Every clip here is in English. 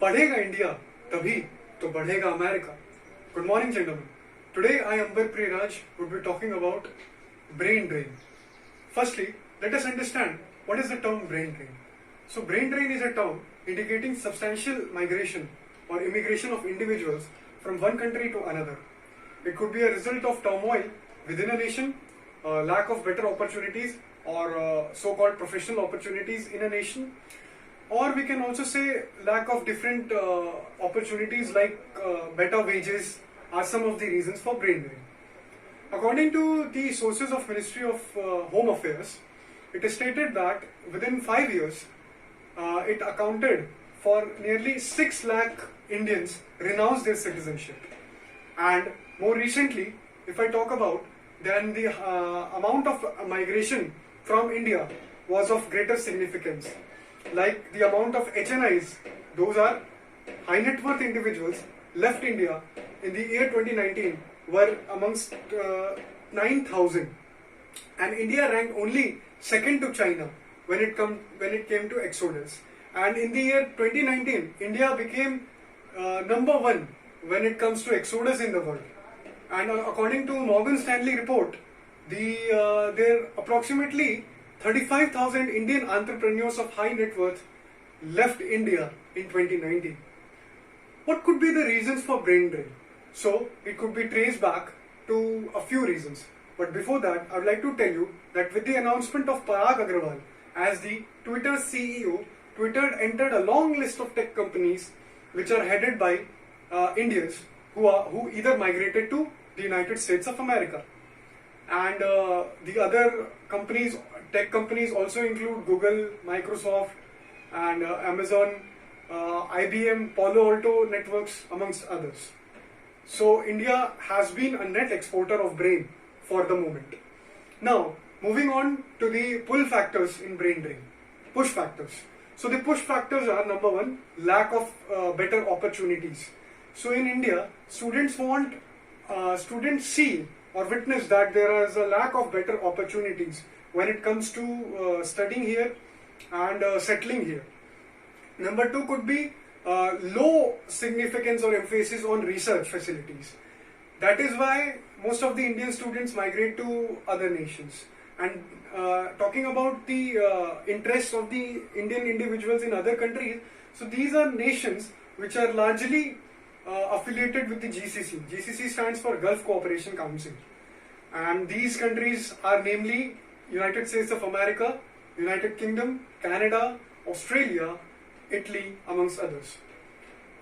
बढ़ेगा इंडिया तभी तो बढ़ेगा America. Good morning, gentlemen. Today I, Amber Priyaraj, would be talking about brain drain. Firstly, let us understand what is the term brain drain. So, brain drain is a term indicating substantial migration or immigration of individuals from one country to another. It could be a result of turmoil within a nation, lack of better opportunities or so-called professional opportunities in a nation, or we can also say lack of different opportunities like better wages are some of the reasons for brain drain. According to the sources of Ministry of Home Affairs, it is stated that within 5 years, it accounted for nearly 6 lakh Indians renounced their citizenship. And more recently, if I talk about, then the amount of migration from India was of greater significance. Like the amount of HNIs, those are high net worth individuals, left India in the year 2019 were amongst 9,000, and India ranked only second to China when it came to exodus. And in the year 2019, India became number one when it comes to exodus in the world. And according to Morgan Stanley report, there approximately 35,000 Indian entrepreneurs of high net worth left India in 2019. What could be the reasons for brain drain? So, it could be traced back to a few reasons. But before that, I would like to tell you that with the announcement of Parag Agrawal as the Twitter CEO, Twitter entered a long list of tech companies which are headed by Indians who either migrated to the United States of America. And the other companies, tech companies also include Google, Microsoft, and Amazon, IBM, Palo Alto Networks, amongst others. So India has been a net exporter of brain for the moment. Now, moving on to the pull factors in brain drain, push factors. So the push factors are, number one, lack of better opportunities. So in India, students see or witness that there is a lack of better opportunities when it comes to studying here and settling here. Number two could be low significance or emphasis on research facilities. That is why most of the Indian students migrate to other nations. And talking about the interests of the Indian individuals in other countries, so these are nations which are largely affiliated with the GCC. GCC stands for Gulf Cooperation Council. And these countries are namely United States of America, United Kingdom, Canada, Australia, Italy, amongst others.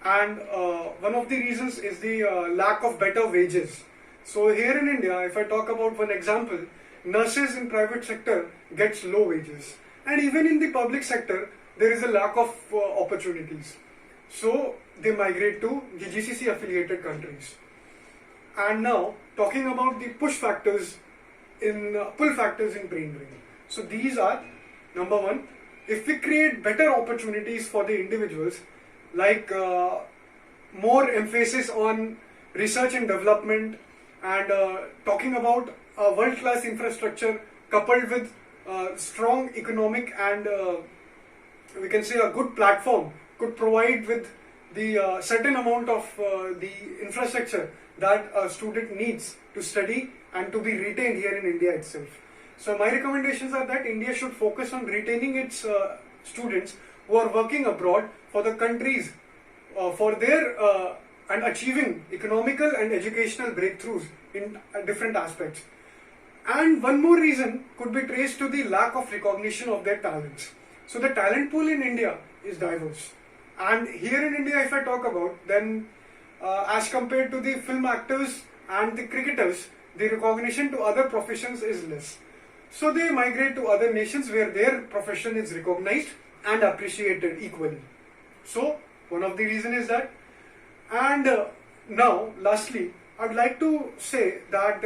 And one of the reasons is the lack of better wages. So here in India, if I talk about one example, nurses in private sector gets low wages. And even in the public sector, there is a lack of opportunities. So they migrate to the GCC affiliated countries. And now, talking about the pull factors in brain drain. So these are, number one, if we create better opportunities for the individuals, like more emphasis on research and development, and talking about a world-class infrastructure coupled with strong economic and we can say a good platform could provide with the certain amount of the infrastructure that a student needs to study and to be retained here in India itself. So my recommendations are that India should focus on retaining its students who are working abroad for the countries for their and achieving economical and educational breakthroughs in different aspects. And one more reason could be traced to the lack of recognition of their talents. So the talent pool in India is diverse. And here in India, if I talk about, then as compared to the film actors and the cricketers, the recognition to other professions is less. So they migrate to other nations where their profession is recognized and appreciated equally. So one of the reasons is that. And now, lastly, I would like to say that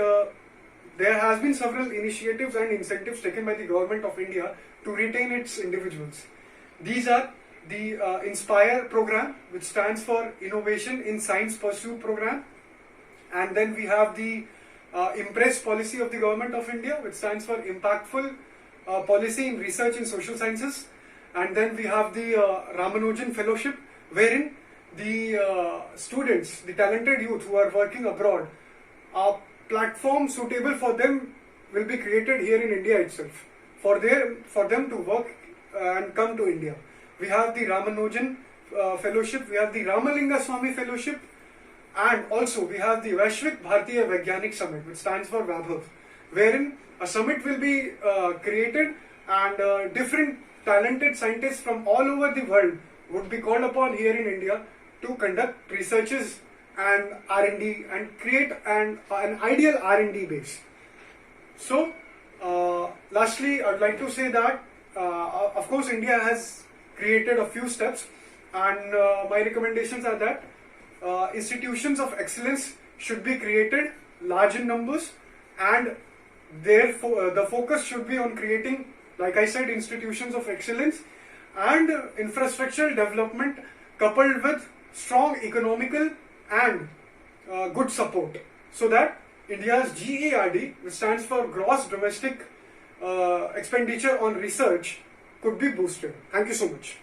there has been several initiatives and incentives taken by the government of India to retain its individuals. These are the Inspire program, which stands for Innovation in Science Pursuit program, and then we have the Impress policy of the government of India, which stands for Impactful Policy in Research in Social Sciences, and then we have the Ramanujan Fellowship, wherein the students, the talented youth who are working abroad, a platform suitable for them will be created here in India itself for them to work and come to India. We have the Ramanujan Fellowship, we have the Ramalinga Swami Fellowship, and also we have the Vaishvik Bharatiya Vaigyanik Summit, which stands for VABHAV, wherein a summit will be created and different talented scientists from all over the world would be called upon here in India to conduct researches and R&D and create an ideal R&D base. So, lastly, I'd like to say that, of course, India has created a few steps, and my recommendations are that institutions of excellence should be created large in numbers, and therefore the focus should be on creating, like I said, institutions of excellence and infrastructural development coupled with strong economical and good support, so that India's GERD, which stands for Gross Domestic Expenditure on Research, could be boosted. Thank you so much.